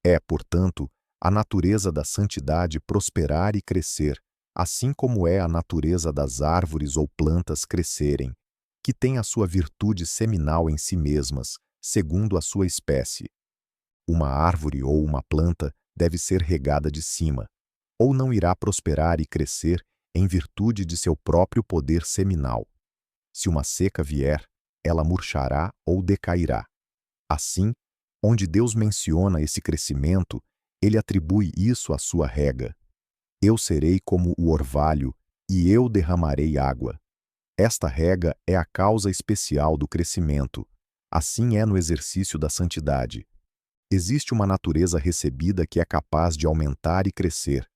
É, portanto, a natureza da santidade prosperar e crescer, assim como é a natureza das árvores ou plantas crescerem, que têm a sua virtude seminal em si mesmas, segundo a sua espécie. Uma árvore ou uma planta deve ser regada de cima, ou não irá prosperar e crescer em virtude de seu próprio poder seminal. Se uma seca vier, ela murchará ou decairá. Assim, onde Deus menciona esse crescimento, ele atribui isso à sua rega. Eu serei como o orvalho, e eu derramarei água. Esta rega é a causa especial do crescimento. Assim é no exercício da santidade. Existe uma natureza recebida que é capaz de aumentar e crescer,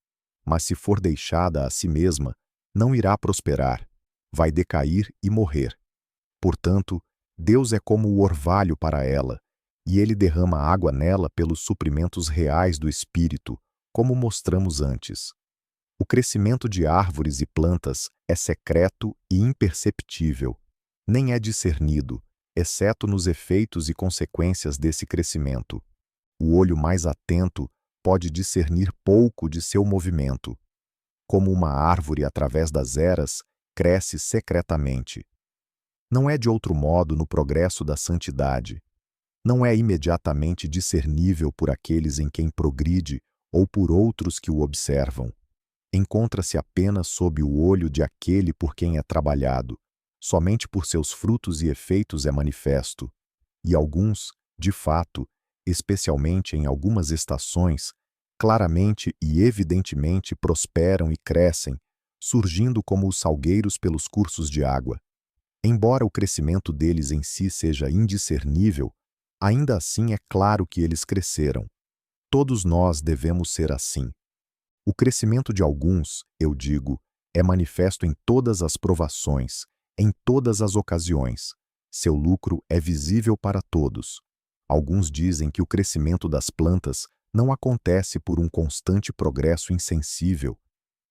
mas se for deixada a si mesma, não irá prosperar, vai decair e morrer. Portanto, Deus é como o orvalho para ela, e ele derrama água nela pelos suprimentos reais do Espírito, como mostramos antes. O crescimento de árvores e plantas é secreto e imperceptível, nem é discernido, exceto nos efeitos e consequências desse crescimento. O olho mais atento pode discernir pouco de seu movimento. Como uma árvore através das eras, cresce secretamente. Não é de outro modo no progresso da santidade. Não é imediatamente discernível por aqueles em quem progride ou por outros que o observam. Encontra-se apenas sob o olho de aquele por quem é trabalhado. Somente por seus frutos e efeitos é manifesto. E alguns, de fato, especialmente em algumas estações, claramente e evidentemente prosperam e crescem, surgindo como os salgueiros pelos cursos de água. Embora o crescimento deles em si seja indiscernível, ainda assim é claro que eles cresceram. Todos nós devemos ser assim. O crescimento de alguns, eu digo, é manifesto em todas as provações, em todas as ocasiões. Seu lucro é visível para todos. Alguns dizem que o crescimento das plantas não acontece por um constante progresso insensível,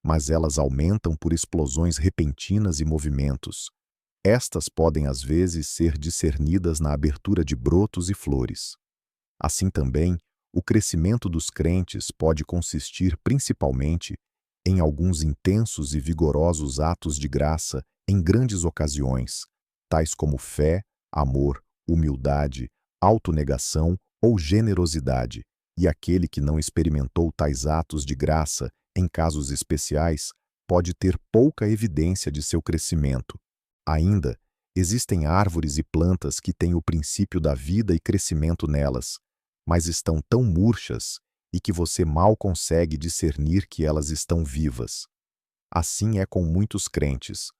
mas elas aumentam por explosões repentinas e movimentos. Estas podem às vezes ser discernidas na abertura de brotos e flores. Assim também, o crescimento dos crentes pode consistir principalmente em alguns intensos e vigorosos atos de graça em grandes ocasiões, tais como fé, amor, humildade, autonegação ou generosidade, e aquele que não experimentou tais atos de graça em casos especiais pode ter pouca evidência de seu crescimento. Ainda, existem árvores e plantas que têm o princípio da vida e crescimento nelas, mas estão tão murchas e que você mal consegue discernir que elas estão vivas. Assim é com muitos crentes.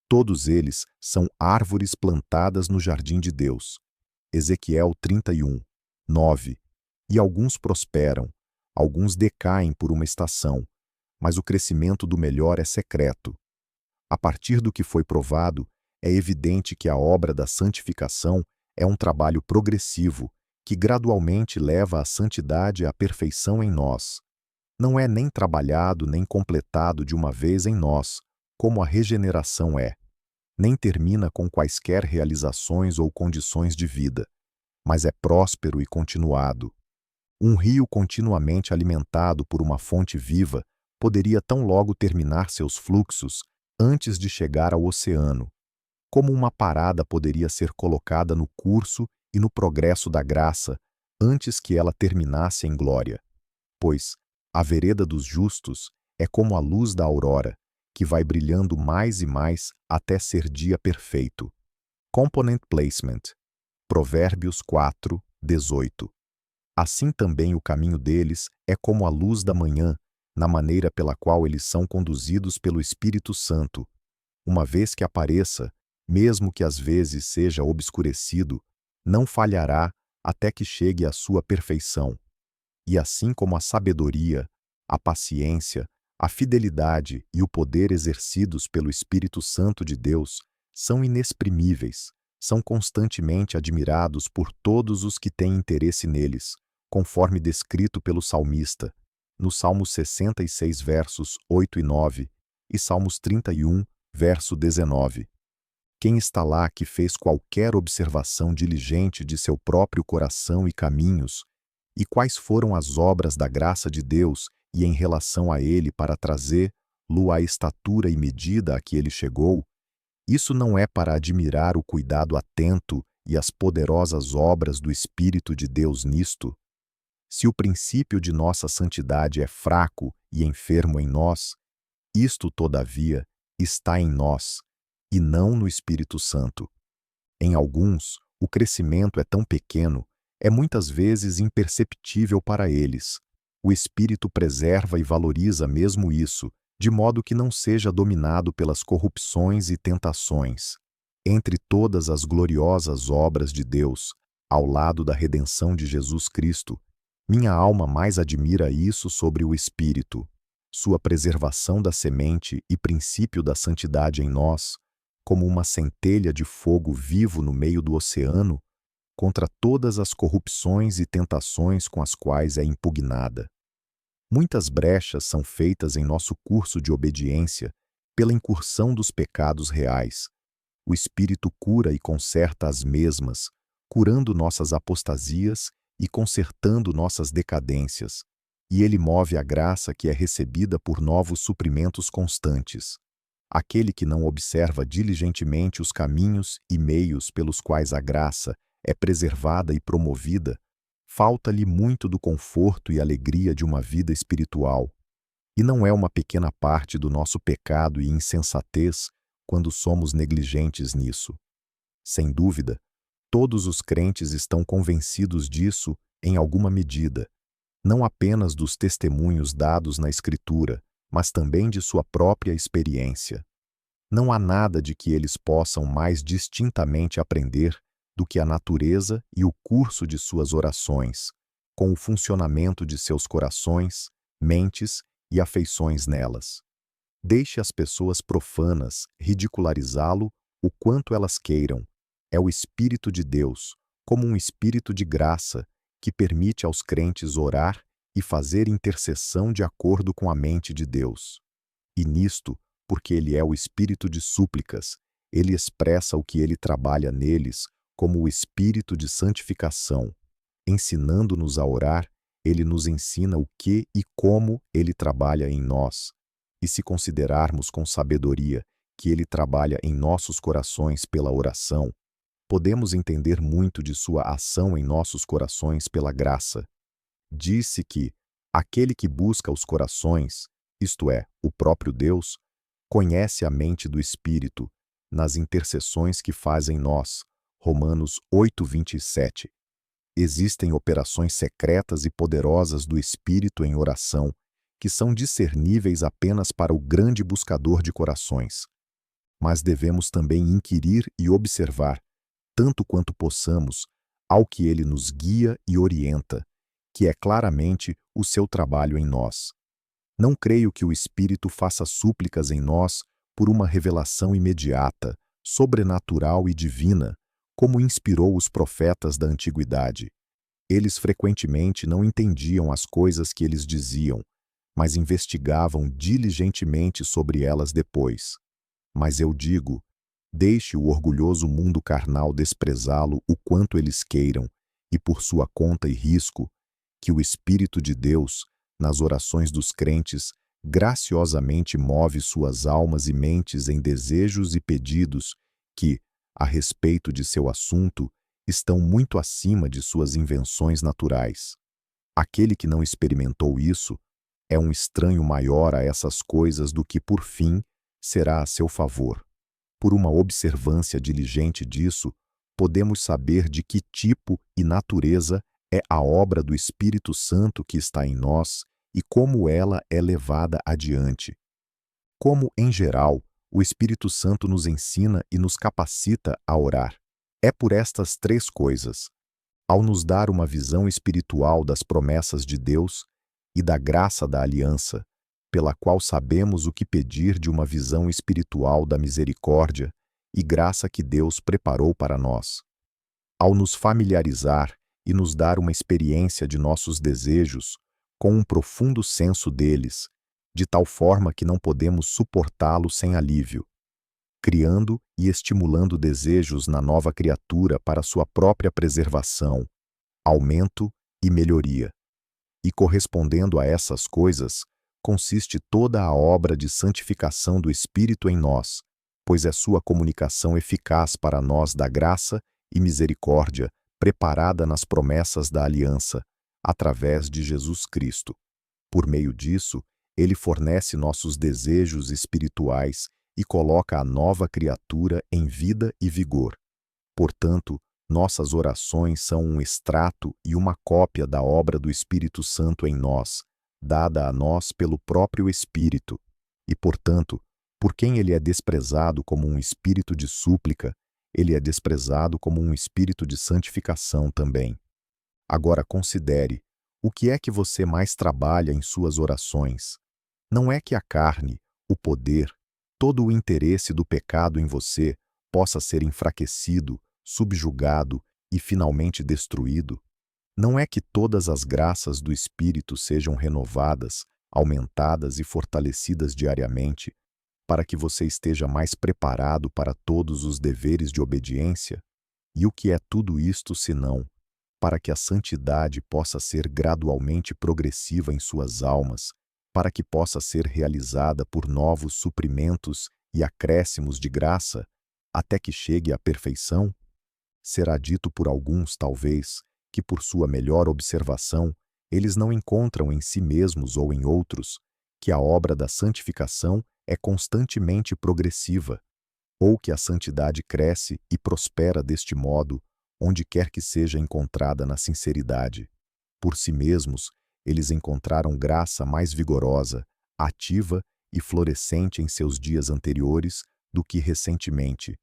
Todos eles são árvores plantadas no jardim de Deus. Ezequiel 31, 9. E alguns prosperam, alguns decaem por uma estação, mas o crescimento do melhor é secreto. A partir do que foi provado, é evidente que a obra da santificação é um trabalho progressivo, que gradualmente leva a santidade e a perfeição em nós. Não é nem trabalhado nem completado de uma vez em nós, como a regeneração é. Nem termina com quaisquer realizações ou condições de vida, mas é próspero e continuado. Um rio continuamente alimentado por uma fonte viva poderia tão logo terminar seus fluxos antes de chegar ao oceano, como uma parada poderia ser colocada no curso e no progresso da graça antes que ela terminasse em glória. Pois a vereda dos justos é como a luz da aurora, que vai brilhando mais e mais até ser dia perfeito. Component Placement. Provérbios 4, 18. Assim também o caminho deles é como a luz da manhã, na maneira pela qual eles são conduzidos pelo Espírito Santo. Uma vez que apareça, mesmo que às vezes seja obscurecido, não falhará até que chegue à sua perfeição. E assim como a sabedoria, a paciência, a fidelidade e o poder exercidos pelo Espírito Santo de Deus são inexprimíveis, são constantemente admirados por todos os que têm interesse neles, conforme descrito pelo salmista, no Salmos 66, versos 8 e 9, e Salmos 31, verso 19. Quem está lá que fez qualquer observação diligente de seu próprio coração e caminhos, e quais foram as obras da graça de Deus e em relação a ele para trazê-lo à estatura e medida a que ele chegou, isso não é para admirar o cuidado atento e as poderosas obras do Espírito de Deus nisto? Se o princípio de nossa santidade é fraco e enfermo em nós, isto, todavia, está em nós, e não no Espírito Santo. Em alguns, o crescimento é tão pequeno, é muitas vezes imperceptível para eles. O Espírito preserva e valoriza mesmo isso, de modo que não seja dominado pelas corrupções e tentações. Entre todas as gloriosas obras de Deus, ao lado da redenção de Jesus Cristo, minha alma mais admira isso sobre o Espírito, sua preservação da semente e princípio da santidade em nós, como uma centelha de fogo vivo no meio do oceano, contra todas as corrupções e tentações com as quais é impugnada. Muitas brechas são feitas em nosso curso de obediência pela incursão dos pecados reais. O Espírito cura e conserta as mesmas, curando nossas apostasias e consertando nossas decadências, e ele move a graça que é recebida por novos suprimentos constantes. Aquele que não observa diligentemente os caminhos e meios pelos quais a graça é preservada e promovida, falta-lhe muito do conforto e alegria de uma vida espiritual. E não é uma pequena parte do nosso pecado e insensatez quando somos negligentes nisso. Sem dúvida, todos os crentes estão convencidos disso em alguma medida, não apenas dos testemunhos dados na Escritura, mas também de sua própria experiência. Não há nada de que eles possam mais distintamente aprender do que a natureza e o curso de suas orações, com o funcionamento de seus corações, mentes e afeições nelas. Deixe as pessoas profanas ridicularizá-lo o quanto elas queiram. É o Espírito de Deus, como um espírito de graça, que permite aos crentes orar e fazer intercessão de acordo com a mente de Deus. E nisto, porque ele é o espírito de súplicas, ele expressa o que ele trabalha neles como o espírito de santificação. Ensinando-nos a orar, ele nos ensina o que e como ele trabalha em nós. E se considerarmos com sabedoria que ele trabalha em nossos corações pela oração, podemos entender muito de sua ação em nossos corações pela graça. Disse que aquele que busca os corações, isto é, o próprio Deus, conhece a mente do Espírito, nas intercessões que faz em nós. Romanos 8:27. Existem operações secretas e poderosas do Espírito em oração, que são discerníveis apenas para o grande buscador de corações. Mas devemos também inquirir e observar, tanto quanto possamos, ao que ele nos guia e orienta, que é claramente o seu trabalho em nós. Não creio que o Espírito faça súplicas em nós por uma revelação imediata, sobrenatural e divina, como inspirou os profetas da antiguidade. Eles frequentemente não entendiam as coisas que eles diziam, mas investigavam diligentemente sobre elas depois. Mas eu digo, deixe o orgulhoso mundo carnal desprezá-lo o quanto eles queiram, e por sua conta e risco, que o Espírito de Deus, nas orações dos crentes, graciosamente move suas almas e mentes em desejos e pedidos que, a respeito de seu assunto, estão muito acima de suas invenções naturais. Aquele que não experimentou isso é um estranho maior a essas coisas do que, por fim, será a seu favor. Por uma observância diligente disso, podemos saber de que tipo e natureza é a obra do Espírito Santo que está em nós e como ela é levada adiante. Como, em geral, o Espírito Santo nos ensina e nos capacita a orar. É por estas três coisas: ao nos dar uma visão espiritual das promessas de Deus e da graça da aliança, pela qual sabemos o que pedir de uma visão espiritual da misericórdia e graça que Deus preparou para nós. Ao nos familiarizar e nos dar uma experiência de nossos desejos, com um profundo senso deles, de tal forma que não podemos suportá-lo sem alívio, criando e estimulando desejos na nova criatura para sua própria preservação, aumento e melhoria. E correspondendo a essas coisas, consiste toda a obra de santificação do Espírito em nós, pois é sua comunicação eficaz para nós da graça e misericórdia preparada nas promessas da aliança, através de Jesus Cristo. Por meio disso, ele fornece nossos desejos espirituais e coloca a nova criatura em vida e vigor. Portanto, nossas orações são um extrato e uma cópia da obra do Espírito Santo em nós, dada a nós pelo próprio Espírito. E, portanto, por quem ele é desprezado como um espírito de súplica, ele é desprezado como um espírito de santificação também. Agora considere, o que é que você mais trabalha em suas orações? Não é que a carne, o poder, todo o interesse do pecado em você possa ser enfraquecido, subjugado e finalmente destruído? Não é que todas as graças do Espírito sejam renovadas, aumentadas e fortalecidas diariamente, para que você esteja mais preparado para todos os deveres de obediência? E o que é tudo isto senão para que a santidade possa ser gradualmente progressiva em suas almas, para que possa ser realizada por novos suprimentos e acréscimos de graça, até que chegue à perfeição? Será dito por alguns, talvez, que por sua melhor observação, eles não encontram em si mesmos ou em outros que a obra da santificação é constantemente progressiva, ou que a santidade cresce e prospera deste modo, onde quer que seja encontrada na sinceridade. Por si mesmos, eles encontraram graça mais vigorosa, ativa e florescente em seus dias anteriores do que recentemente.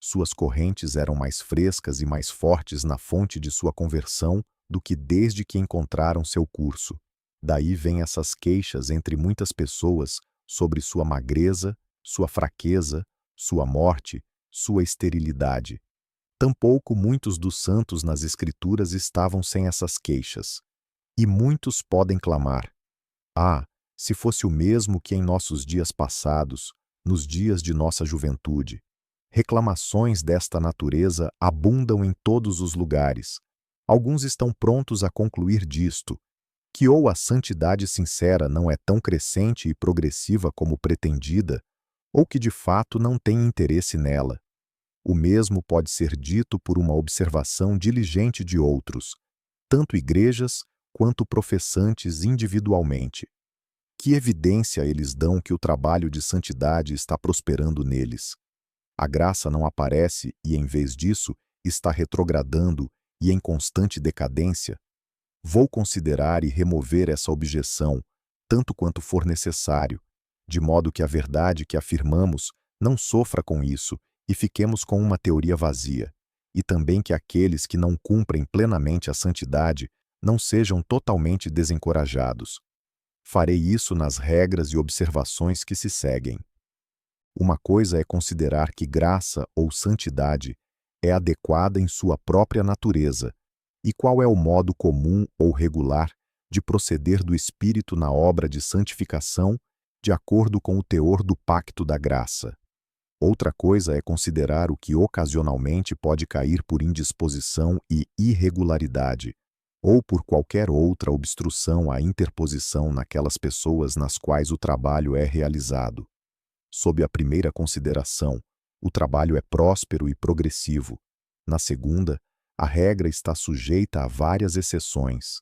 Suas correntes eram mais frescas e mais fortes na fonte de sua conversão do que desde que encontraram seu curso. Daí vêm essas queixas entre muitas pessoas sobre sua magreza, sua fraqueza, sua morte, sua esterilidade. Tampouco muitos dos santos nas Escrituras estavam sem essas queixas. E muitos podem clamar: ah, se fosse o mesmo que em nossos dias passados, nos dias de nossa juventude. Reclamações desta natureza abundam em todos os lugares. Alguns estão prontos a concluir disto, que ou a santidade sincera não é tão crescente e progressiva como pretendida, ou que de fato não tem interesse nela. O mesmo pode ser dito por uma observação diligente de outros, tanto igrejas quanto professantes individualmente. Que evidência eles dão que o trabalho de santidade está prosperando neles? A graça não aparece e, em vez disso, está retrogradando e em constante decadência? Vou considerar e remover essa objeção, tanto quanto for necessário, de modo que a verdade que afirmamos não sofra com isso e fiquemos com uma teoria vazia, e também que aqueles que não cumprem plenamente a santidade não sejam totalmente desencorajados. Farei isso nas regras e observações que se seguem. Uma coisa é considerar que graça ou santidade é adequada em sua própria natureza, e qual é o modo comum ou regular de proceder do Espírito na obra de santificação de acordo com o teor do pacto da graça. Outra coisa é considerar o que ocasionalmente pode cair por indisposição e irregularidade, ou por qualquer outra obstrução à interposição naquelas pessoas nas quais o trabalho é realizado. Sob a primeira consideração, o trabalho é próspero e progressivo. Na segunda, a regra está sujeita a várias exceções.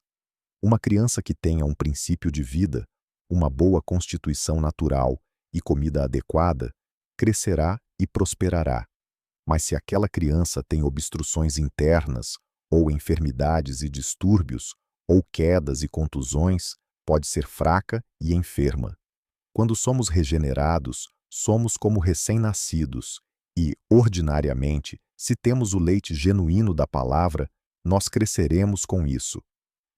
Uma criança que tenha um princípio de vida, uma boa constituição natural e comida adequada, crescerá e prosperará. Mas se aquela criança tem obstruções internas, ou enfermidades e distúrbios, ou quedas e contusões, pode ser fraca e enferma. Quando somos regenerados, somos como recém-nascidos, e, ordinariamente, se temos o leite genuíno da palavra, nós cresceremos com isso.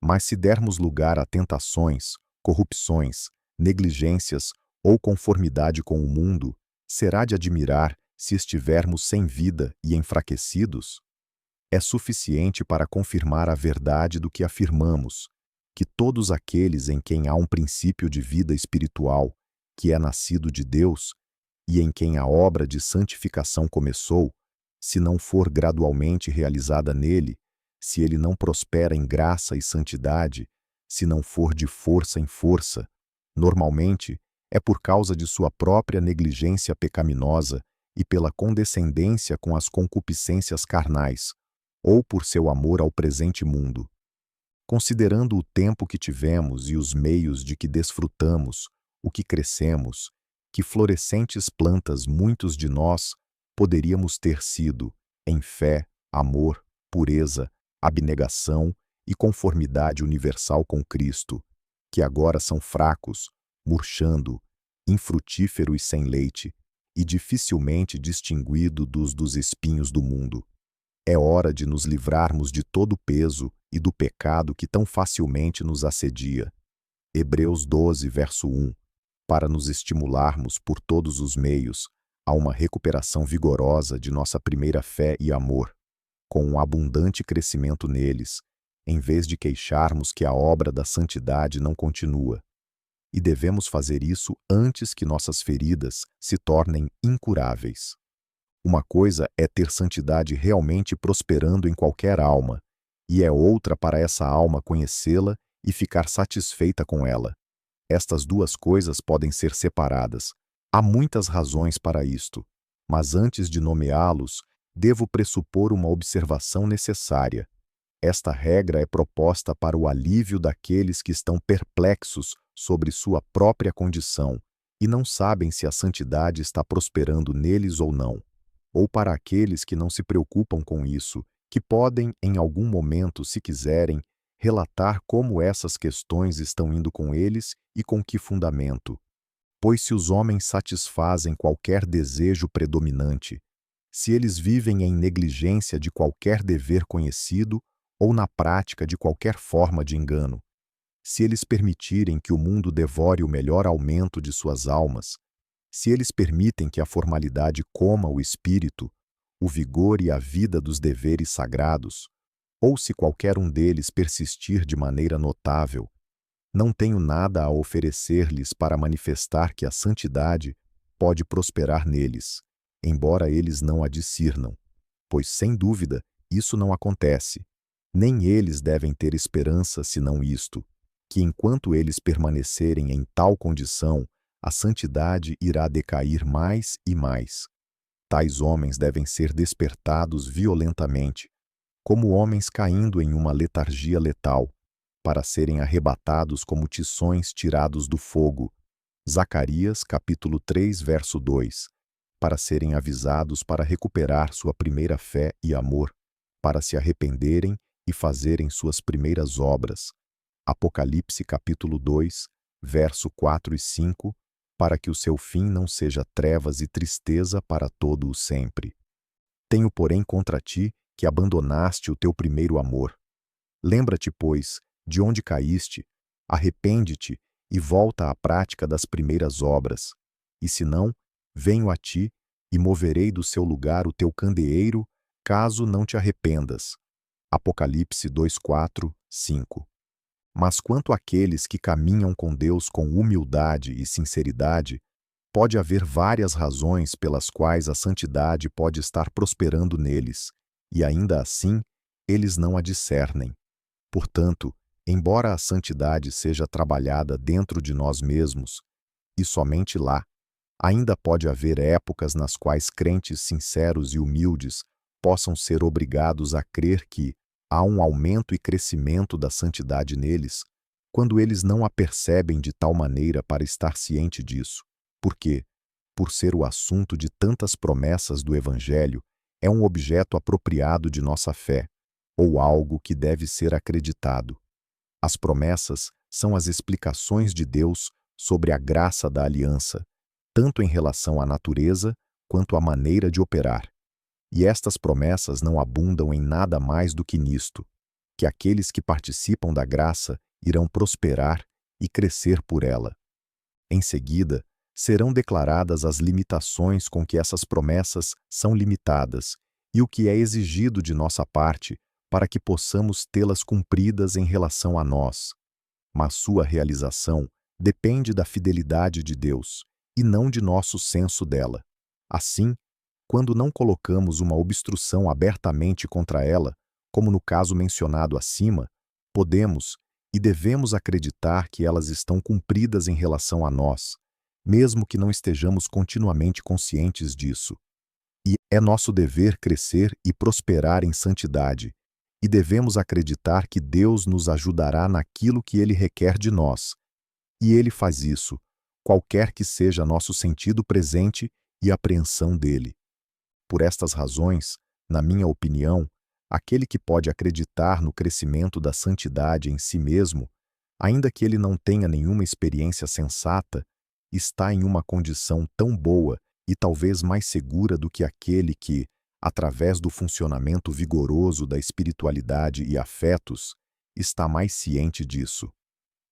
Mas se dermos lugar a tentações, corrupções, negligências ou conformidade com o mundo, será de admirar se estivermos sem vida e enfraquecidos? É suficiente para confirmar a verdade do que afirmamos, que todos aqueles em quem há um princípio de vida espiritual, que é nascido de Deus, e em quem a obra de santificação começou, se não for gradualmente realizada nele, se ele não prospera em graça e santidade, se não for de força em força, normalmente é por causa de sua própria negligência pecaminosa e pela condescendência com as concupiscências carnais, ou por seu amor ao presente mundo. Considerando o tempo que tivemos e os meios de que desfrutamos, o que crescemos, que florescentes plantas muitos de nós poderíamos ter sido, em fé, amor, pureza, abnegação e conformidade universal com Cristo, que agora são fracos, murchando, infrutíferos e sem leite, e dificilmente distinguido dos espinhos do mundo. É hora de nos livrarmos de todo o peso e do pecado que tão facilmente nos assedia. Hebreus 12, verso 1, para nos estimularmos por todos os meios a uma recuperação vigorosa de nossa primeira fé e amor, com um abundante crescimento neles, em vez de queixarmos que a obra da santidade não continua. E devemos fazer isso antes que nossas feridas se tornem incuráveis. Uma coisa é ter santidade realmente prosperando em qualquer alma, e é outra para essa alma conhecê-la e ficar satisfeita com ela. Estas duas coisas podem ser separadas. Há muitas razões para isto, mas antes de nomeá-los, devo pressupor uma observação necessária. Esta regra é proposta para o alívio daqueles que estão perplexos sobre sua própria condição e não sabem se a santidade está prosperando neles ou não, ou para aqueles que não se preocupam com isso, que podem, em algum momento, se quiserem, relatar como essas questões estão indo com eles e com que fundamento. Pois se os homens satisfazem qualquer desejo predominante, se eles vivem em negligência de qualquer dever conhecido ou na prática de qualquer forma de engano, se eles permitirem que o mundo devore o melhor aumento de suas almas, se eles permitem que a formalidade coma o espírito, o vigor e a vida dos deveres sagrados, ou se qualquer um deles persistir de maneira notável, não tenho nada a oferecer-lhes para manifestar que a santidade pode prosperar neles, embora eles não a discernam, pois, sem dúvida, isso não acontece. Nem eles devem ter esperança senão isto, que enquanto eles permanecerem em tal condição, a santidade irá decair mais e mais. Tais homens devem ser despertados violentamente, como homens caindo em uma letargia letal, para serem arrebatados como tições tirados do fogo. Zacarias, capítulo 3, verso 2. Para serem avisados para recuperar sua primeira fé e amor, para se arrependerem e fazerem suas primeiras obras. Apocalipse, capítulo 2, verso 4 e 5, para que o seu fim não seja trevas e tristeza para todo o sempre. Tenho, porém, contra ti que abandonaste o teu primeiro amor. Lembra-te, pois, de onde caíste, arrepende-te e volta à prática das primeiras obras. E se não, venho a ti e moverei do seu lugar o teu candeeiro, caso não te arrependas. Apocalipse 2, 4, 5. Mas quanto àqueles que caminham com Deus com humildade e sinceridade, pode haver várias razões pelas quais a santidade pode estar prosperando neles, e ainda assim, eles não a discernem. Portanto, embora a santidade seja trabalhada dentro de nós mesmos, e somente lá, ainda pode haver épocas nas quais crentes sinceros e humildes possam ser obrigados a crer que há um aumento e crescimento da santidade neles, quando eles não a percebem de tal maneira para estar ciente disso, porque, por ser o assunto de tantas promessas do Evangelho, é um objeto apropriado de nossa fé, ou algo que deve ser acreditado. As promessas são as explicações de Deus sobre a graça da aliança, tanto em relação à natureza quanto à maneira de operar. E estas promessas não abundam em nada mais do que nisto, que aqueles que participam da graça irão prosperar e crescer por ela. Em seguida, serão declaradas as limitações com que essas promessas são limitadas e o que é exigido de nossa parte para que possamos tê-las cumpridas em relação a nós. Mas sua realização depende da fidelidade de Deus e não de nosso senso dela. Assim, quando não colocamos uma obstrução abertamente contra ela, como no caso mencionado acima, podemos e devemos acreditar que elas estão cumpridas em relação a nós, mesmo que não estejamos continuamente conscientes disso. E é nosso dever crescer e prosperar em santidade, e devemos acreditar que Deus nos ajudará naquilo que Ele requer de nós. E Ele faz isso, qualquer que seja nosso sentido presente e apreensão dele. Por estas razões, na minha opinião, aquele que pode acreditar no crescimento da santidade em si mesmo, ainda que ele não tenha nenhuma experiência sensata, está em uma condição tão boa e talvez mais segura do que aquele que, através do funcionamento vigoroso da espiritualidade e afetos, está mais ciente disso.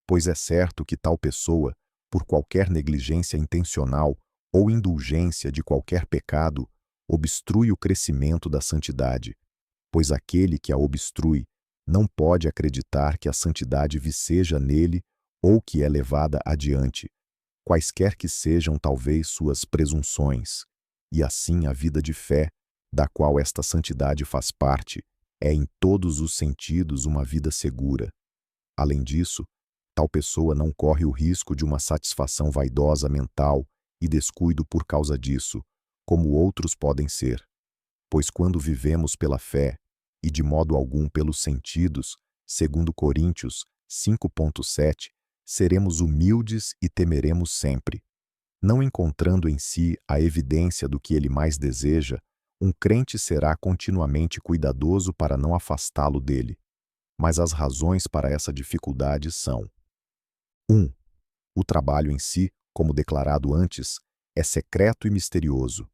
Pois é certo que tal pessoa, por qualquer negligência intencional ou indulgência de qualquer pecado, obstrui o crescimento da santidade, pois aquele que a obstrui não pode acreditar que a santidade viceja nele ou que é levada adiante, quaisquer que sejam talvez suas presunções, e assim a vida de fé, da qual esta santidade faz parte, é em todos os sentidos uma vida segura. Além disso, tal pessoa não corre o risco de uma satisfação vaidosa mental e descuido por causa disso, como outros podem ser. Pois quando vivemos pela fé, e de modo algum pelos sentidos, segundo Coríntios 5,7, seremos humildes e temeremos sempre. Não encontrando em si a evidência do que ele mais deseja, um crente será continuamente cuidadoso para não afastá-lo dele. Mas as razões para essa dificuldade são: 1. O trabalho em si, como declarado antes, é secreto e misterioso,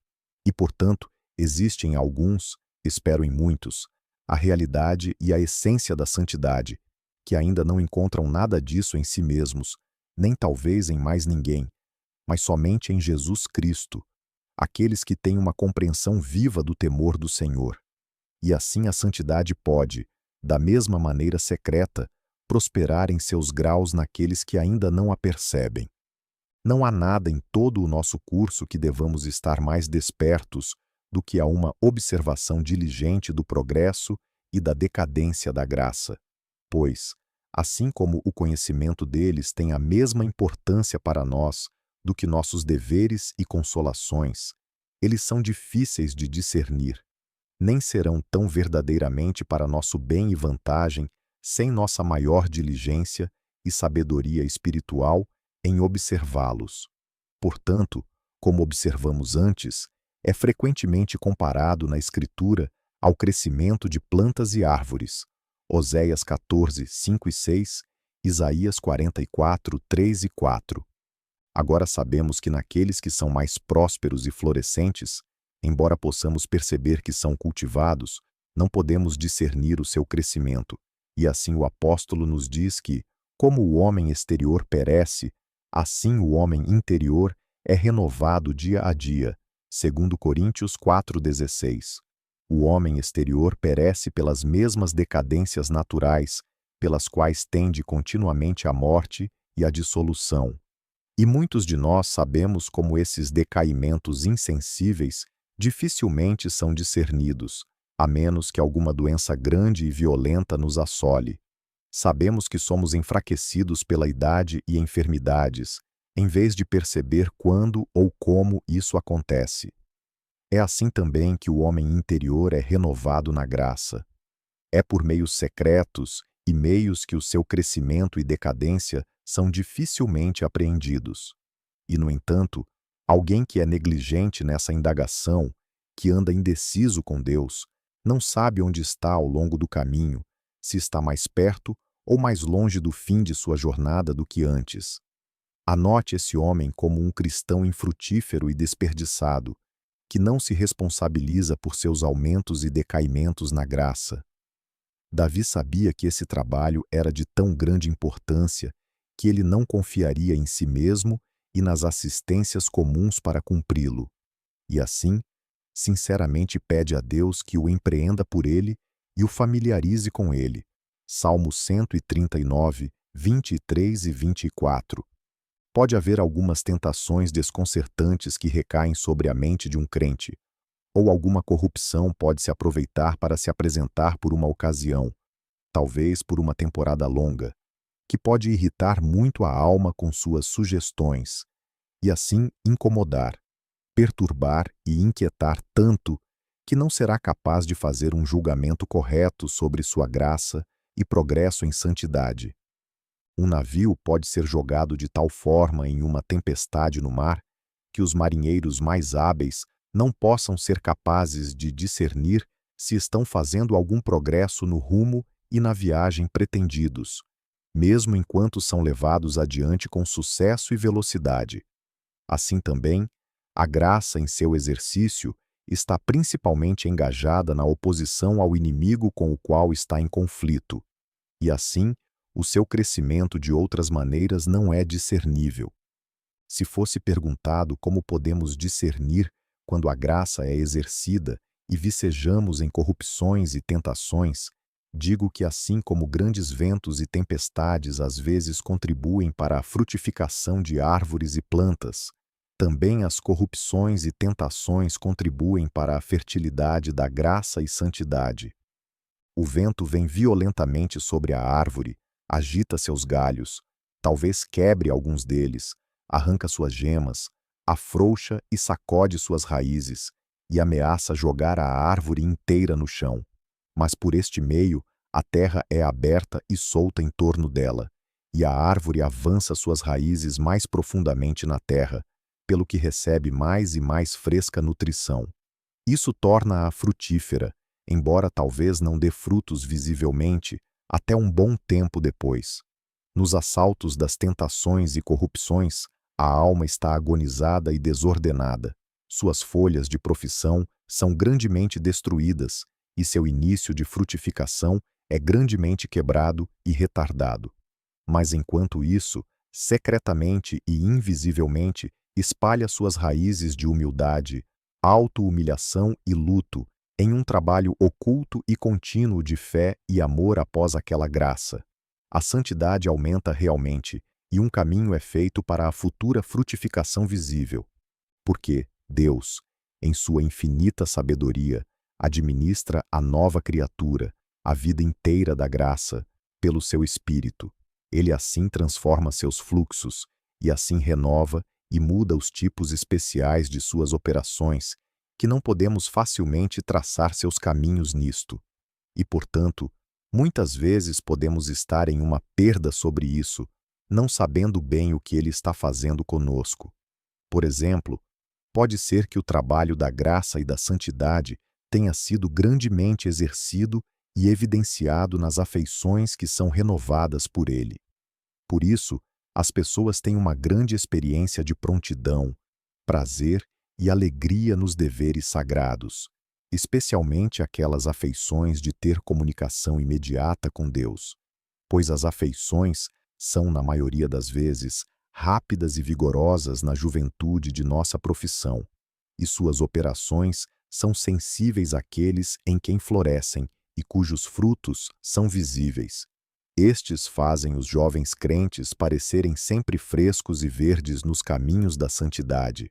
e, portanto, existe em alguns, espero em muitos, a realidade e a essência da santidade, que ainda não encontram nada disso em si mesmos, nem talvez em mais ninguém, mas somente em Jesus Cristo, aqueles que têm uma compreensão viva do temor do Senhor. E assim a santidade pode, da mesma maneira secreta, prosperar em seus graus naqueles que ainda não a percebem. Não há nada em todo o nosso curso que devamos estar mais despertos do que a uma observação diligente do progresso e da decadência da graça, pois, assim como o conhecimento deles tem a mesma importância para nós do que nossos deveres e consolações, eles são difíceis de discernir, nem serão tão verdadeiramente para nosso bem e vantagem sem nossa maior diligência e sabedoria espiritual em observá-los. Portanto, como observamos antes, é frequentemente comparado na Escritura ao crescimento de plantas e árvores. Oséias 14, 5 e 6, Isaías 44, 3 e 4. Agora sabemos que naqueles que são mais prósperos e florescentes, embora possamos perceber que são cultivados, não podemos discernir o seu crescimento, e assim o apóstolo nos diz que, como o homem exterior perece, assim o homem interior é renovado dia a dia, segundo Coríntios 4,16. O homem exterior perece pelas mesmas decadências naturais, pelas quais tende continuamente a morte e a dissolução. E muitos de nós sabemos como esses decaimentos insensíveis dificilmente são discernidos, a menos que alguma doença grande e violenta nos assole. Sabemos que somos enfraquecidos pela idade e enfermidades, em vez de perceber quando ou como isso acontece. É assim também que o homem interior é renovado na graça. É por meios secretos e meios que o seu crescimento e decadência são dificilmente apreendidos. E, no entanto, alguém que é negligente nessa indagação, que anda indeciso com Deus, não sabe onde está ao longo do caminho, se está mais perto ou mais longe do fim de sua jornada do que antes. Anote esse homem como um cristão infrutífero e desperdiçado, que não se responsabiliza por seus aumentos e decaimentos na graça. Davi sabia que esse trabalho era de tão grande importância que ele não confiaria em si mesmo e nas assistências comuns para cumpri-lo. E assim, sinceramente pede a Deus que o empreenda por ele e o familiarize com ele. Salmo 139, 23 e 24. Pode haver algumas tentações desconcertantes que recaem sobre a mente de um crente, ou alguma corrupção pode se aproveitar para se apresentar por uma ocasião, talvez por uma temporada longa, que pode irritar muito a alma com suas sugestões, e assim incomodar, perturbar e inquietar tanto que não será capaz de fazer um julgamento correto sobre sua graça e progresso em santidade. Um navio pode ser jogado de tal forma em uma tempestade no mar que os marinheiros mais hábeis não possam ser capazes de discernir se estão fazendo algum progresso no rumo e na viagem pretendidos, mesmo enquanto são levados adiante com sucesso e velocidade. Assim também, a graça em seu exercício está principalmente engajada na oposição ao inimigo com o qual está em conflito, e assim, o seu crescimento de outras maneiras não é discernível. Se fosse perguntado como podemos discernir quando a graça é exercida e vicejamos em corrupções e tentações, digo que assim como grandes ventos e tempestades às vezes contribuem para a frutificação de árvores e plantas, também as corrupções e tentações contribuem para a fertilidade da graça e santidade. O vento vem violentamente sobre a árvore, agita seus galhos, talvez quebre alguns deles, arranca suas gemas, afrouxa e sacode suas raízes, e ameaça jogar a árvore inteira no chão. Mas por este meio, a terra é aberta e solta em torno dela, e a árvore avança suas raízes mais profundamente na terra, pelo que recebe mais e mais fresca nutrição. Isso torna-a frutífera, embora talvez não dê frutos visivelmente, até um bom tempo depois. Nos assaltos das tentações e corrupções, a alma está agonizada e desordenada. Suas folhas de profissão são grandemente destruídas, e seu início de frutificação é grandemente quebrado e retardado. Mas enquanto isso, secretamente e invisivelmente, espalha suas raízes de humildade, auto-humilhação e luto, em um trabalho oculto e contínuo de fé e amor após aquela graça. A santidade aumenta realmente, e um caminho é feito para a futura frutificação visível. Porque Deus, em sua infinita sabedoria, administra a nova criatura, a vida inteira da graça, pelo seu Espírito. Ele assim transforma seus fluxos, e assim renova e muda os tipos especiais de suas operações, que não podemos facilmente traçar seus caminhos nisto. E, portanto, muitas vezes podemos estar em uma perda sobre isso, não sabendo bem o que ele está fazendo conosco. Por exemplo, pode ser que o trabalho da graça e da santidade tenha sido grandemente exercido e evidenciado nas afeições que são renovadas por ele. Por isso, as pessoas têm uma grande experiência de prontidão, prazer e alegria nos deveres sagrados, especialmente aquelas afeições de ter comunicação imediata com Deus, pois as afeições são, na maioria das vezes, rápidas e vigorosas na juventude de nossa profissão, e suas operações são sensíveis àqueles em quem florescem e cujos frutos são visíveis. Estes fazem os jovens crentes parecerem sempre frescos e verdes nos caminhos da santidade.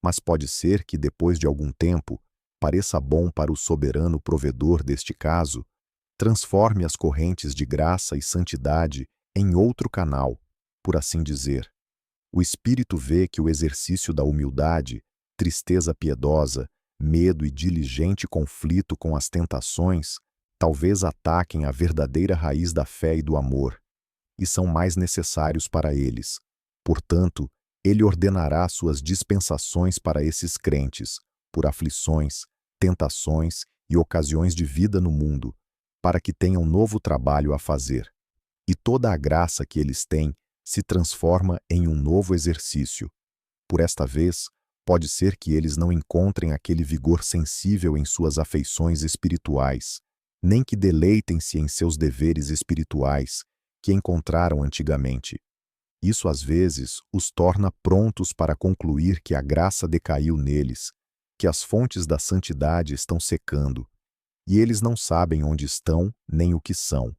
Mas pode ser que, depois de algum tempo, pareça bom para o soberano provedor deste caso, transforme as correntes de graça e santidade em outro canal, por assim dizer. O Espírito vê que o exercício da humildade, tristeza piedosa, medo e diligente conflito com as tentações talvez ataquem a verdadeira raiz da fé e do amor, e são mais necessários para eles. Portanto, ele ordenará suas dispensações para esses crentes, por aflições, tentações e ocasiões de vida no mundo, para que tenham novo trabalho a fazer. E toda a graça que eles têm se transforma em um novo exercício. Por esta vez, pode ser que eles não encontrem aquele vigor sensível em suas afeições espirituais, nem que deleitem-se em seus deveres espirituais, que encontraram antigamente. Isso às vezes os torna prontos para concluir que a graça decaiu neles, que as fontes da santidade estão secando, e eles não sabem onde estão nem o que são.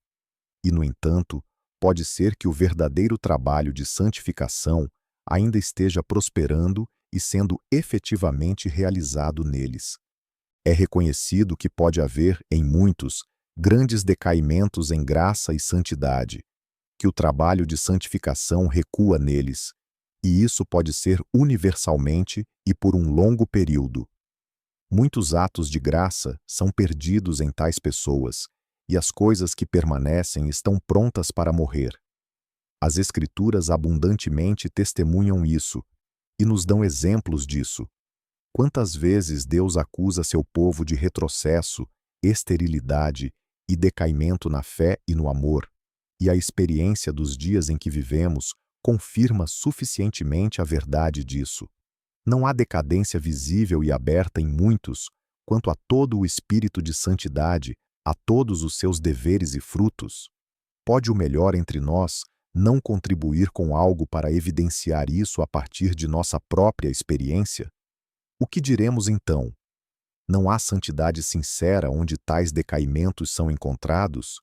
E, no entanto, pode ser que o verdadeiro trabalho de santificação ainda esteja prosperando e sendo efetivamente realizado neles. É reconhecido que pode haver, em muitos, grandes decaimentos em graça e santidade, que o trabalho de santificação recua neles, e isso pode ser universalmente e por um longo período. Muitos atos de graça são perdidos em tais pessoas, e as coisas que permanecem estão prontas para morrer. As Escrituras abundantemente testemunham isso, e nos dão exemplos disso. Quantas vezes Deus acusa seu povo de retrocesso, esterilidade e decaimento na fé e no amor, e a experiência dos dias em que vivemos confirma suficientemente a verdade disso. Não há decadência visível e aberta em muitos, quanto a todo o espírito de santidade, a todos os seus deveres e frutos. Pode o melhor entre nós não contribuir com algo para evidenciar isso a partir de nossa própria experiência? O que diremos então? Não há santidade sincera onde tais decaimentos são encontrados?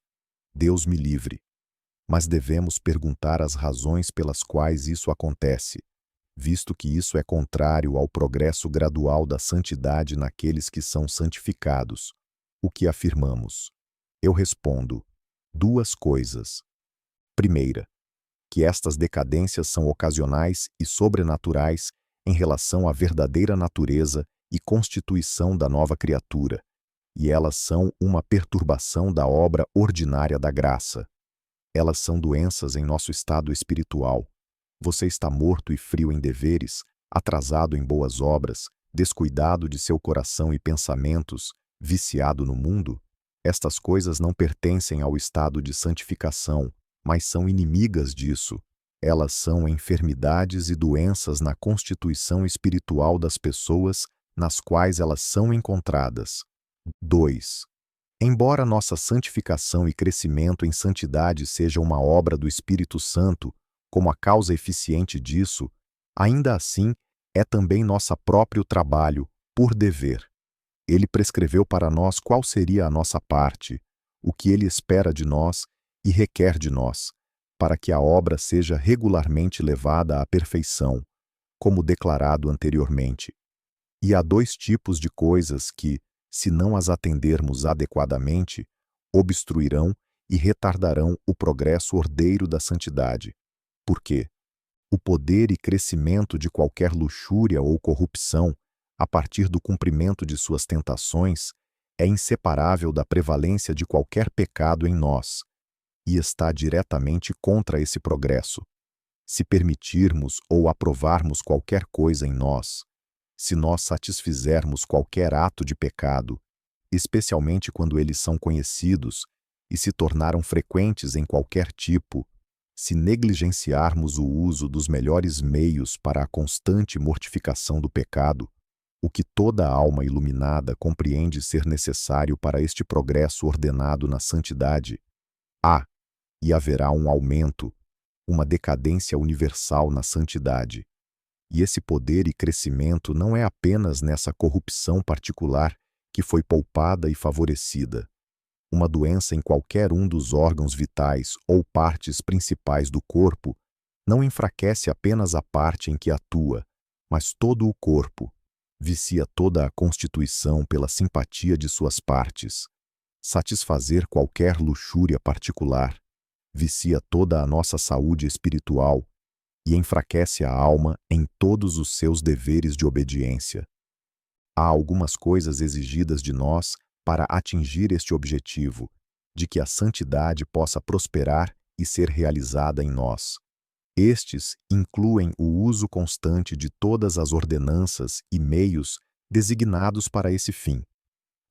Deus me livre. Mas devemos perguntar as razões pelas quais isso acontece, visto que isso é contrário ao progresso gradual da santidade naqueles que são santificados. O que afirmamos? Eu respondo: duas coisas. Primeira, que estas decadências são ocasionais e sobrenaturais em relação à verdadeira natureza e constituição da nova criatura, e elas são uma perturbação da obra ordinária da graça. Elas são doenças em nosso estado espiritual. Você está morto e frio em deveres, atrasado em boas obras, descuidado de seu coração e pensamentos, viciado no mundo? Estas coisas não pertencem ao estado de santificação, mas são inimigas disso. Elas são enfermidades e doenças na constituição espiritual das pessoas nas quais elas são encontradas. 2. Embora nossa santificação e crescimento em santidade seja uma obra do Espírito Santo, como a causa eficiente disso, ainda assim é também nosso próprio trabalho, por dever. Ele prescreveu para nós qual seria a nossa parte, o que ele espera de nós e requer de nós, para que a obra seja regularmente levada à perfeição, como declarado anteriormente. E há dois tipos de coisas que, se não as atendermos adequadamente, obstruirão e retardarão o progresso ordeiro da santidade. Por quê? O poder e crescimento de qualquer luxúria ou corrupção, a partir do cumprimento de suas tentações, é inseparável da prevalência de qualquer pecado em nós, e está diretamente contra esse progresso. Se permitirmos ou aprovarmos qualquer coisa em nós, se nós satisfizermos qualquer ato de pecado, especialmente quando eles são conhecidos e se tornaram frequentes em qualquer tipo, se negligenciarmos o uso dos melhores meios para a constante mortificação do pecado, o que toda alma iluminada compreende ser necessário para este progresso ordenado na santidade, e haverá um aumento, uma decadência universal na santidade. E esse poder e crescimento não é apenas nessa corrupção particular que foi poupada e favorecida. Uma doença em qualquer um dos órgãos vitais ou partes principais do corpo não enfraquece apenas a parte em que atua, mas todo o corpo, vicia toda a constituição pela simpatia de suas partes. Satisfazer qualquer luxúria particular vicia toda a nossa saúde espiritual e enfraquece a alma em todos os seus deveres de obediência. Há algumas coisas exigidas de nós para atingir este objetivo, de que a santidade possa prosperar e ser realizada em nós. Estes incluem o uso constante de todas as ordenanças e meios designados para esse fim,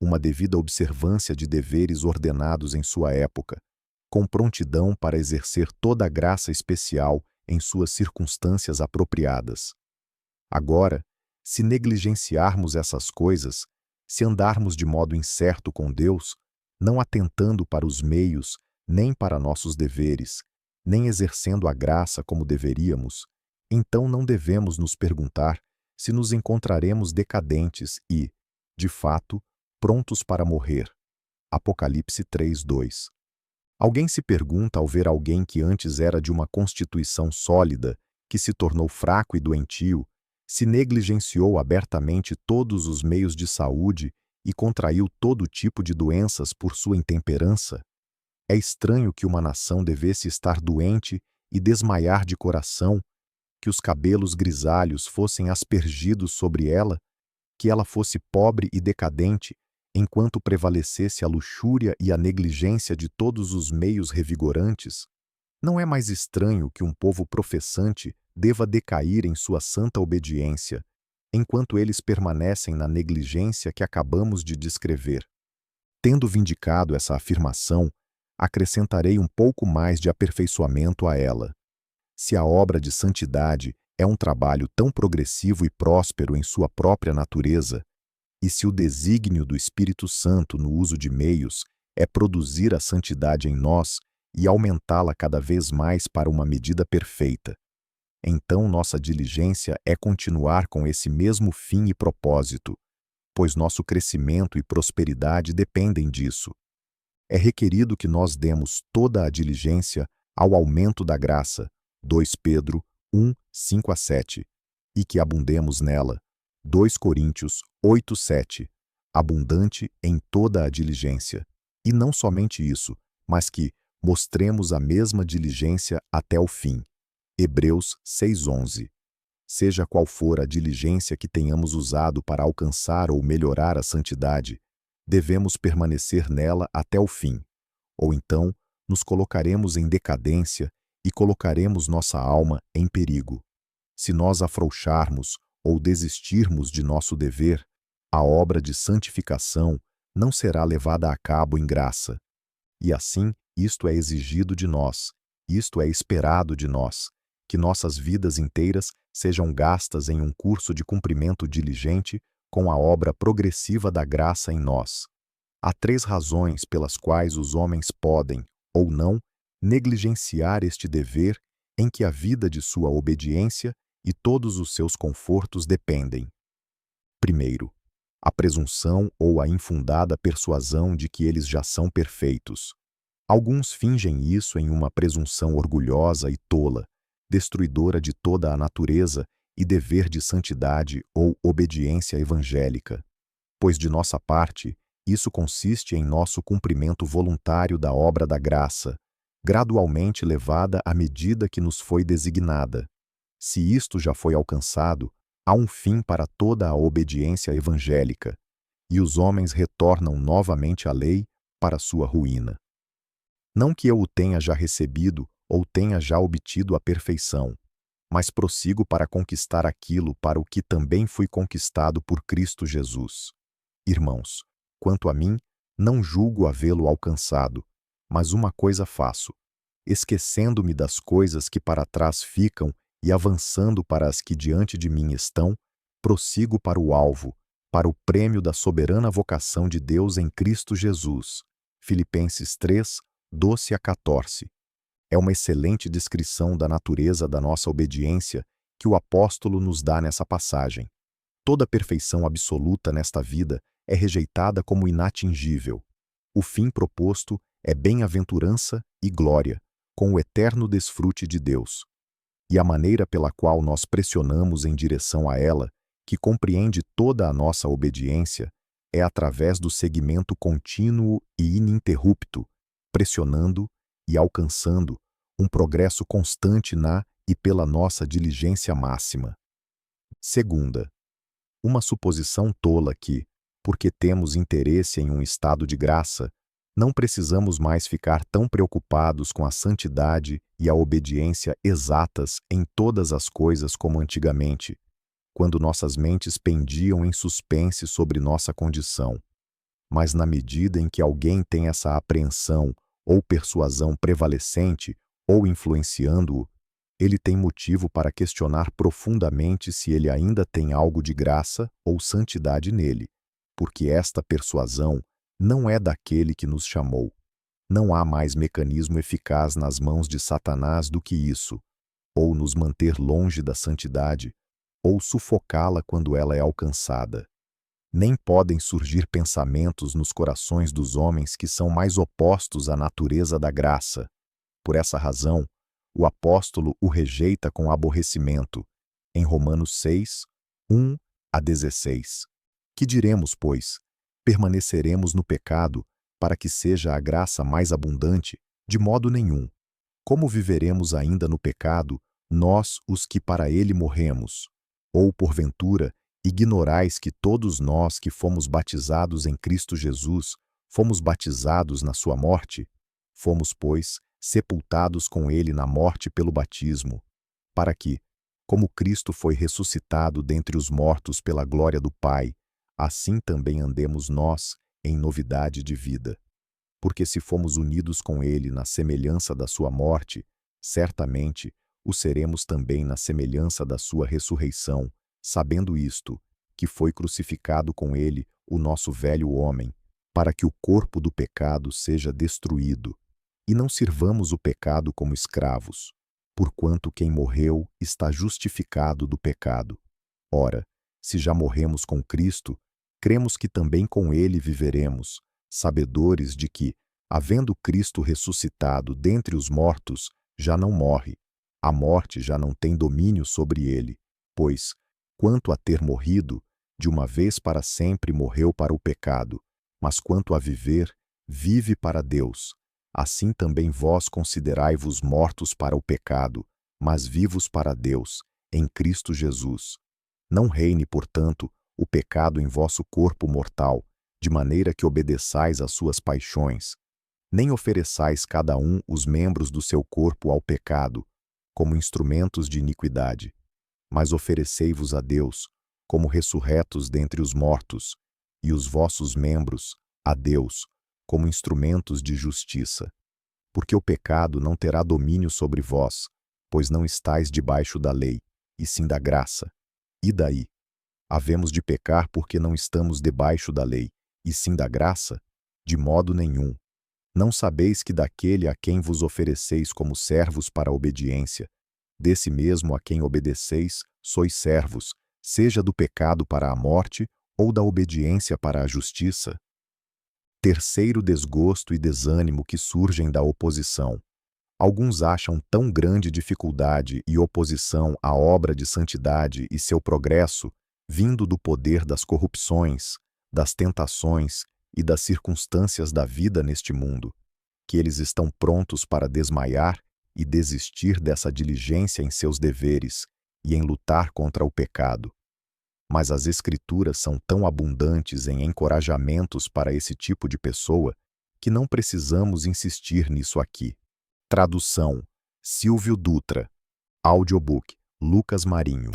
uma devida observância de deveres ordenados em sua época, com prontidão para exercer toda a graça especial em suas circunstâncias apropriadas. Agora, se negligenciarmos essas coisas, se andarmos de modo incerto com Deus, não atentando para os meios, nem para nossos deveres, nem exercendo a graça como deveríamos, então não devemos nos perguntar se nos encontraremos decadentes e, de fato, prontos para morrer. Apocalipse 3:2. Alguém se pergunta ao ver alguém que antes era de uma constituição sólida, que se tornou fraco e doentio, se negligenciou abertamente todos os meios de saúde e contraiu todo tipo de doenças por sua intemperança? É estranho que uma nação devesse estar doente e desmaiar de coração, que os cabelos grisalhos fossem aspergidos sobre ela, que ela fosse pobre e decadente, enquanto prevalecesse a luxúria e a negligência de todos os meios revigorantes. Não é mais estranho que um povo professante deva decair em sua santa obediência, enquanto eles permanecem na negligência que acabamos de descrever. Tendo vindicado essa afirmação, acrescentarei um pouco mais de aperfeiçoamento a ela. Se a obra de santidade é um trabalho tão progressivo e próspero em sua própria natureza, e se o desígnio do Espírito Santo no uso de meios é produzir a santidade em nós e aumentá-la cada vez mais para uma medida perfeita, então nossa diligência é continuar com esse mesmo fim e propósito, pois nosso crescimento e prosperidade dependem disso. É requerido que nós demos toda a diligência ao aumento da graça, 2 Pedro 1, 5-7, e que abundemos nela, 2 Coríntios 8, 7, abundante em toda a diligência. E não somente isso, mas que mostremos a mesma diligência até o fim. Hebreus 6, 11. Seja qual for a diligência que tenhamos usado para alcançar ou melhorar a santidade, devemos permanecer nela até o fim, ou então nos colocaremos em decadência e colocaremos nossa alma em perigo. Se nós afrouxarmos ou desistirmos de nosso dever, a obra de santificação não será levada a cabo em graça. E assim, isto é exigido de nós, isto é esperado de nós, que nossas vidas inteiras sejam gastas em um curso de cumprimento diligente com a obra progressiva da graça em nós. Há 3 razões pelas quais os homens podem, ou não, negligenciar este dever em que a vida de sua obediência e todos os seus confortos dependem. Primeiro, a presunção ou a infundada persuasão de que eles já são perfeitos. Alguns fingem isso em uma presunção orgulhosa e tola, destruidora de toda a natureza e dever de santidade ou obediência evangélica. Pois de nossa parte, isso consiste em nosso cumprimento voluntário da obra da graça, gradualmente levada à medida que nos foi designada. Se isto já foi alcançado, há um fim para toda a obediência evangélica, e os homens retornam novamente à lei para sua ruína. Não que eu o tenha já recebido ou tenha já obtido a perfeição, mas prossigo para conquistar aquilo para o que também fui conquistado por Cristo Jesus. Irmãos, quanto a mim, não julgo havê-lo alcançado, mas uma coisa faço, esquecendo-me das coisas que para trás ficam e avançando para as que diante de mim estão, prossigo para o alvo, para o prêmio da soberana vocação de Deus em Cristo Jesus. Filipenses 3, 12-14. É uma excelente descrição da natureza da nossa obediência que o apóstolo nos dá nessa passagem. Toda perfeição absoluta nesta vida é rejeitada como inatingível. O fim proposto é bem-aventurança e glória, com o eterno desfrute de Deus. E a maneira pela qual nós pressionamos em direção a ela, que compreende toda a nossa obediência, é através do seguimento contínuo e ininterrupto, pressionando e alcançando um progresso constante na e pela nossa diligência máxima. Segunda, uma suposição tola que, porque temos interesse em um estado de graça, não precisamos mais ficar tão preocupados com a santidade e a obediência exatas em todas as coisas como antigamente, quando nossas mentes pendiam em suspense sobre nossa condição. Mas na medida em que alguém tem essa apreensão ou persuasão prevalecente ou influenciando-o, ele tem motivo para questionar profundamente se ele ainda tem algo de graça ou santidade nele, porque esta persuasão não é daquele que nos chamou. Não há mais mecanismo eficaz nas mãos de Satanás do que isso, ou nos manter longe da santidade, ou sufocá-la quando ela é alcançada. Nem podem surgir pensamentos nos corações dos homens que são mais opostos à natureza da graça. Por essa razão, o apóstolo o rejeita com aborrecimento, em Romanos 6, 1-16. Que diremos, pois? Permaneceremos no pecado para que seja a graça mais abundante? De modo nenhum. Como viveremos ainda no pecado, nós, os que para ele morremos? Ou, porventura, ignorais que todos nós que fomos batizados em Cristo Jesus, fomos batizados na sua morte? Fomos, pois, sepultados com ele na morte pelo batismo, para que, como Cristo foi ressuscitado dentre os mortos pela glória do Pai, assim também andemos nós em novidade de vida. Porque se fomos unidos com ele na semelhança da sua morte, certamente o seremos também na semelhança da sua ressurreição, sabendo isto, que foi crucificado com ele o nosso velho homem, para que o corpo do pecado seja destruído, e não sirvamos o pecado como escravos, porquanto quem morreu está justificado do pecado. Ora, se já morremos com Cristo, cremos que também com ele viveremos, sabedores de que, havendo Cristo ressuscitado dentre os mortos, já não morre. A morte já não tem domínio sobre ele, pois, quanto a ter morrido, de uma vez para sempre morreu para o pecado, mas quanto a viver, vive para Deus. Assim também vós considerai-vos mortos para o pecado, mas vivos para Deus, em Cristo Jesus. Não reine, portanto, o pecado em vosso corpo mortal, de maneira que obedeçais às suas paixões. Nem ofereçais cada um os membros do seu corpo ao pecado, como instrumentos de iniquidade, mas oferecei-vos a Deus, como ressurretos dentre os mortos, e os vossos membros, a Deus, como instrumentos de justiça. Porque o pecado não terá domínio sobre vós, pois não estáis debaixo da lei, e sim da graça. E daí? Havemos de pecar porque não estamos debaixo da lei, e sim da graça? De modo nenhum. Não sabeis que daquele a quem vos ofereceis como servos para a obediência, desse mesmo a quem obedeceis, sois servos, seja do pecado para a morte, ou da obediência para a justiça? Terceiro desgosto e desânimo que surgem da oposição. Alguns acham tão grande dificuldade e oposição à obra de santidade e seu progresso, vindo do poder das corrupções, das tentações e das circunstâncias da vida neste mundo, que eles estão prontos para desmaiar e desistir dessa diligência em seus deveres e em lutar contra o pecado. Mas as Escrituras são tão abundantes em encorajamentos para esse tipo de pessoa que não precisamos insistir nisso aqui. Tradução: Silvio Dutra. Audiobook: Lucas Marinho.